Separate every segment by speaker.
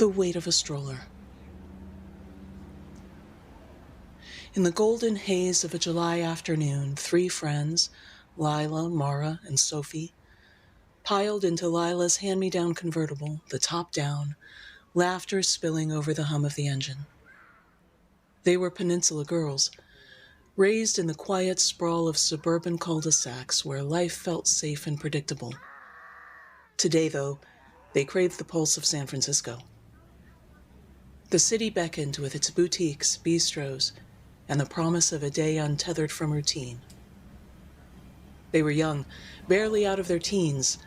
Speaker 1: The weight of a stroller. In the golden haze of a July afternoon, 3 friends, Lila, Mara, and Sophie, piled into Lila's hand-me-down convertible, the top down, laughter spilling over the hum of the engine. They were Peninsula girls, raised in the quiet sprawl of suburban cul-de-sacs where life felt safe and predictable. Today, though, they craved the pulse of San Francisco. The city beckoned with its boutiques, bistros, and the promise of a day untethered from routine. They were young, barely out of their teens,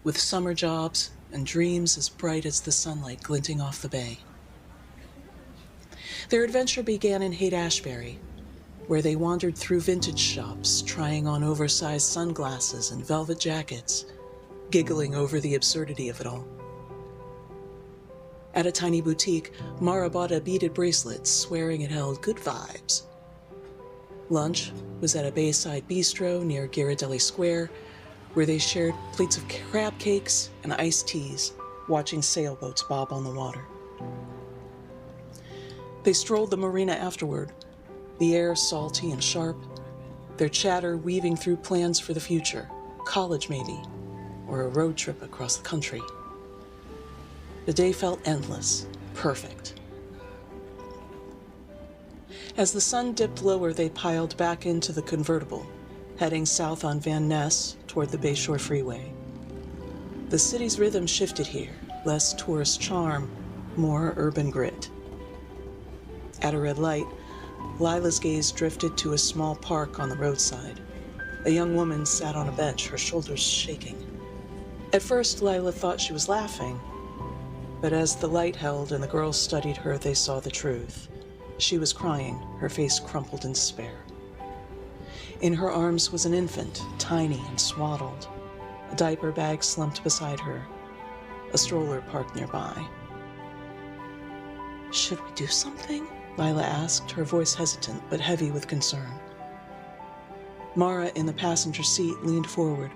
Speaker 1: with summer jobs and dreams as bright as the sunlight glinting off the bay. Their adventure began in Haight-Ashbury, where they wandered through vintage shops, trying on oversized sunglasses and velvet jackets, giggling over the absurdity of it all. At a tiny boutique, Mara bought a beaded bracelet, swearing it held good vibes. Lunch was at a Bayside bistro near Ghirardelli Square, where they shared plates of crab cakes and iced teas, watching sailboats bob on the water. They strolled the marina afterward, the air salty and sharp, their chatter weaving through plans for the future, college maybe, or a road trip across the country. The day felt endless, perfect. As the sun dipped lower, they piled back into the convertible, heading south on Van Ness toward the Bayshore Freeway. The city's rhythm shifted here, less tourist charm, more urban grit. At a red light, Lila's gaze drifted to a small park on the roadside. A young woman sat on a bench, her shoulders shaking. At first, Lila thought she was laughing, but as the light held and the girls studied her, they saw the truth. She was crying, her face crumpled in despair. In her arms was an infant, tiny and swaddled. A diaper bag slumped beside her. A stroller parked nearby. "Should we do something?" Lila asked, her voice hesitant but heavy with concern. Mara, in the passenger seat, leaned forward.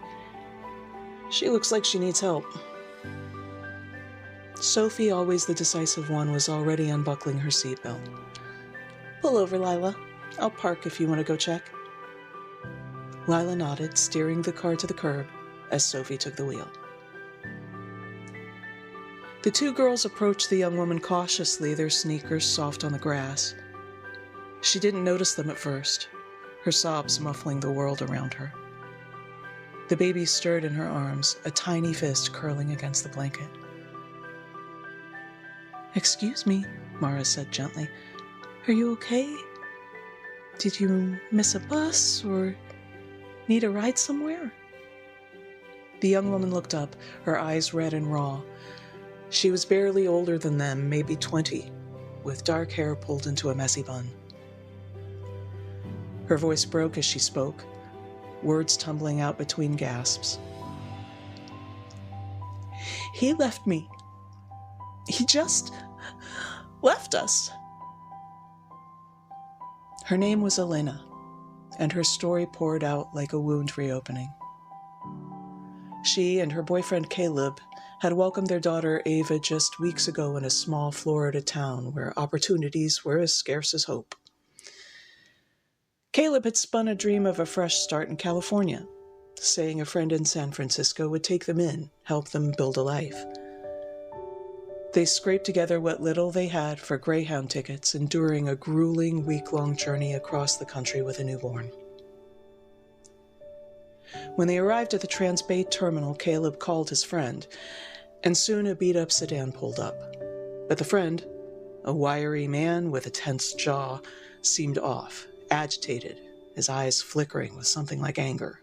Speaker 1: "She looks like she needs help." Sophie, always the decisive one, was already unbuckling her seatbelt. "Pull over, Lila. I'll park if you want to go check." Lila nodded, steering the car to the curb as Sophie took the wheel. The 2 girls approached the young woman cautiously, their sneakers soft on the grass. She didn't notice them at first, her sobs muffling the world around her. The baby stirred in her arms, a tiny fist curling against the blanket. "Excuse me," Mara said gently. "Are you okay? Did you miss a bus or need a ride somewhere?" The young woman looked up, her eyes red and raw. She was barely older than them, maybe 20, with dark hair pulled into a messy bun. Her voice broke as she spoke, words tumbling out between gasps. "He left me. He just left us." Her name was Elena, and her story poured out like a wound reopening. She and her boyfriend Caleb had welcomed their daughter Ava just weeks ago in a small Florida town where opportunities were as scarce as hope. Caleb had spun a dream of a fresh start in California, saying a friend in San Francisco would take them in, help them build a life. They scraped together what little they had for Greyhound tickets, enduring a grueling week-long journey across the country with a newborn. When they arrived at the Transbay terminal, Caleb called his friend, and soon a beat-up sedan pulled up. But the friend, a wiry man with a tense jaw, seemed off, agitated, his eyes flickering with something like anger.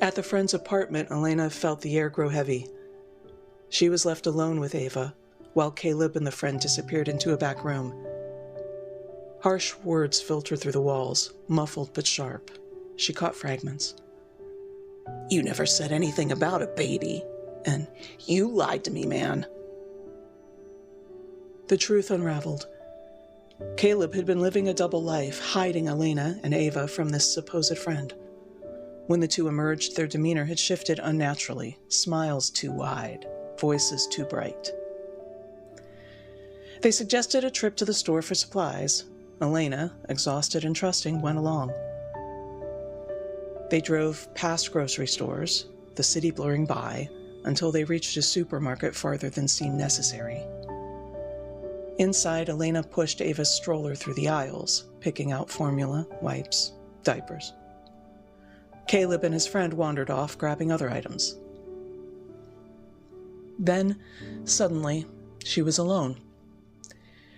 Speaker 1: At the friend's apartment, Elena felt the air grow heavy. She was left alone with Ava, while Caleb and the friend disappeared into a back room. Harsh words filtered through the walls, muffled but sharp. She caught fragments. "You never said anything about a baby," and "You lied to me, man." The truth unraveled. Caleb had been living a double life, hiding Elena and Ava from this supposed friend. When the two emerged, their demeanor had shifted unnaturally, smiles too wide, voices too bright. They suggested a trip to the store for supplies. Elena, exhausted and trusting, went along. They drove past grocery stores, the city blurring by, until they reached a supermarket farther than seemed necessary. Inside, Elena pushed Ava's stroller through the aisles, picking out formula, wipes, diapers. Caleb and his friend wandered off, grabbing other items. Then, suddenly, she was alone.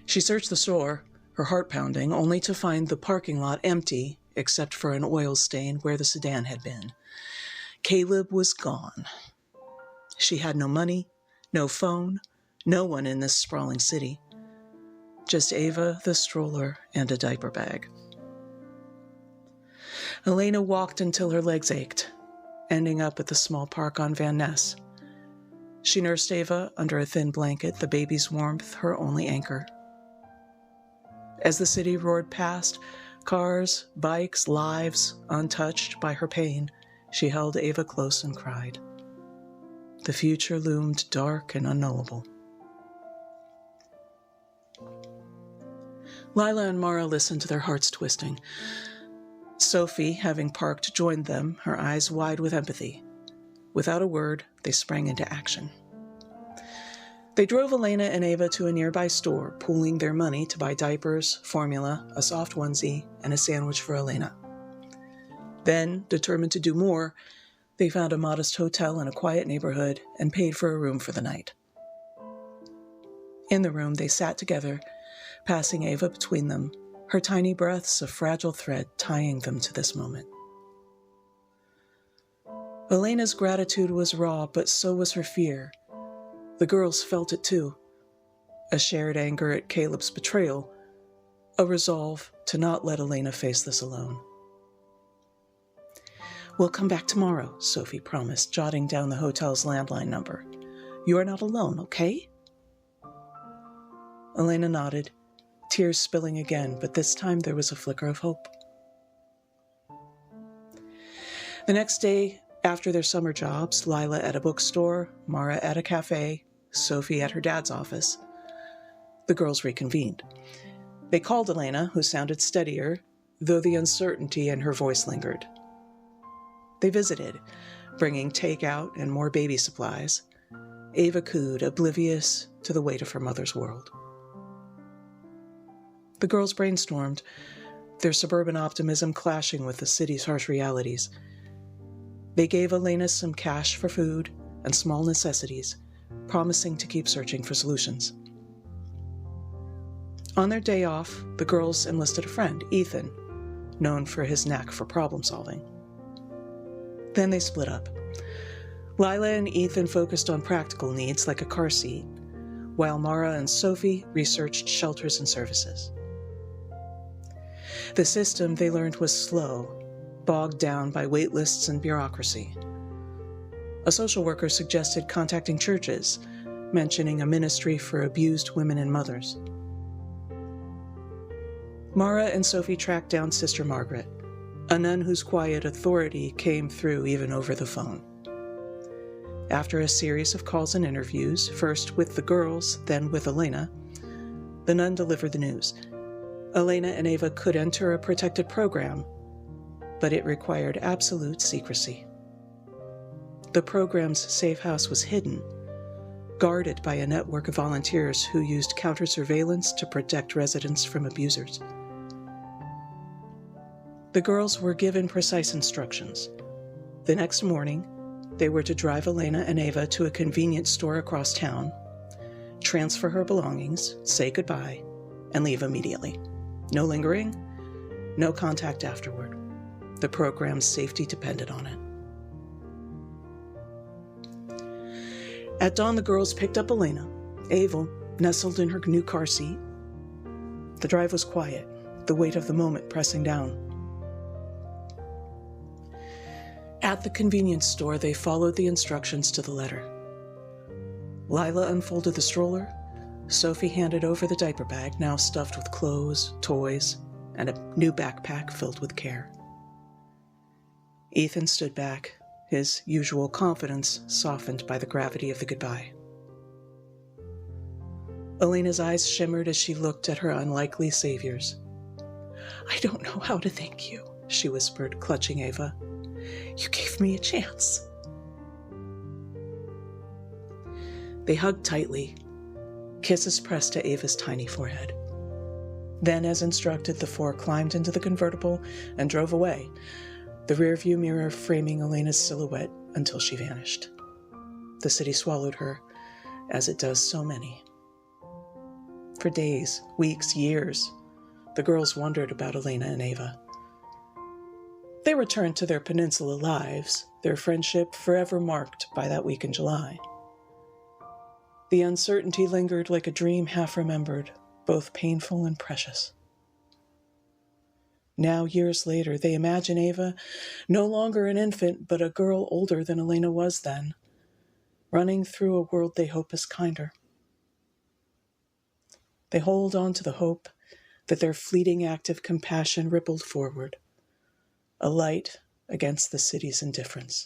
Speaker 1: She searched the store, her heart pounding, only to find the parking lot empty, except for an oil stain where the sedan had been. Caleb was gone. She had no money, no phone, no one in this sprawling city. Just Ava, the stroller, and a diaper bag. Elena walked until her legs ached, ending up at the small park on Van Ness. She nursed Ava under a thin blanket, the baby's warmth her only anchor. As the city roared past, cars, bikes, lives, untouched by her pain, she held Ava close and cried. The future loomed dark and unknowable. Lila and Mara listened to their hearts twisting. Sophie, having parked, joined them, her eyes wide with empathy. Without a word, they sprang into action. They drove Elena and Ava to a nearby store, pooling their money to buy diapers, formula, a soft onesie, and a sandwich for Elena. Then, determined to do more, they found a modest hotel in a quiet neighborhood and paid for a room for the night. In the room, they sat together, passing Ava between them, her tiny breaths a fragile thread tying them to this moment. Elena's gratitude was raw, but so was her fear. The girls felt it too. A shared anger at Caleb's betrayal, a resolve to not let Elena face this alone. "We'll come back tomorrow," Sophie promised, jotting down the hotel's landline number. "You are not alone, okay?" Elena nodded, tears spilling again, but this time there was a flicker of hope. The next day, after their summer jobs, Lila at a bookstore, Mara at a cafe, Sophie at her dad's office, the girls reconvened. They called Elena, who sounded steadier, though the uncertainty in her voice lingered. They visited, bringing takeout and more baby supplies. Ava cooed, oblivious to the weight of her mother's world. The girls brainstormed, their suburban optimism clashing with the city's harsh realities. They gave Elena some cash for food and small necessities, promising to keep searching for solutions. On their day off, the girls enlisted a friend, Ethan, known for his knack for problem-solving. Then they split up. Lila and Ethan focused on practical needs like a car seat, while Mara and Sophie researched shelters and services. The system, they learned, was slow, bogged down by wait lists and bureaucracy. A social worker suggested contacting churches, mentioning a ministry for abused women and mothers. Mara and Sophie tracked down Sister Margaret, a nun whose quiet authority came through even over the phone. After a series of calls and interviews, first with the girls, then with Elena, the nun delivered the news. Elena and Ava could enter a protected program, but it required absolute secrecy. The program's safe house was hidden, guarded by a network of volunteers who used counter-surveillance to protect residents from abusers. The girls were given precise instructions. The next morning, they were to drive Elena and Ava to a convenience store across town, transfer her belongings, say goodbye, and leave immediately. No lingering, no contact afterward. The program's safety depended on it. At dawn, the girls picked up Elena. Ava nestled in her new car seat. The drive was quiet, the weight of the moment pressing down. At the convenience store, they followed the instructions to the letter. Lila unfolded the stroller. Sophie handed over the diaper bag, now stuffed with clothes, toys, and a new backpack filled with care. Ethan stood back, his usual confidence softened by the gravity of the goodbye. Elena's eyes shimmered as she looked at her unlikely saviors. "I don't know how to thank you," she whispered, clutching Ava. "You gave me a chance." They hugged tightly, kisses pressed to Ava's tiny forehead. Then, as instructed, the four climbed into the convertible and drove away, the rearview mirror framing Elena's silhouette until she vanished. The city swallowed her, as it does so many. For days, weeks, years, the girls wondered about Elena and Ava. They returned to their peninsula lives, their friendship forever marked by that week in July. The uncertainty lingered like a dream half remembered, both painful and precious. Now, years later, they imagine Ava no longer an infant, but a girl older than Elena was then, running through a world they hope is kinder. They hold on to the hope that their fleeting act of compassion rippled forward, a light against the city's indifference.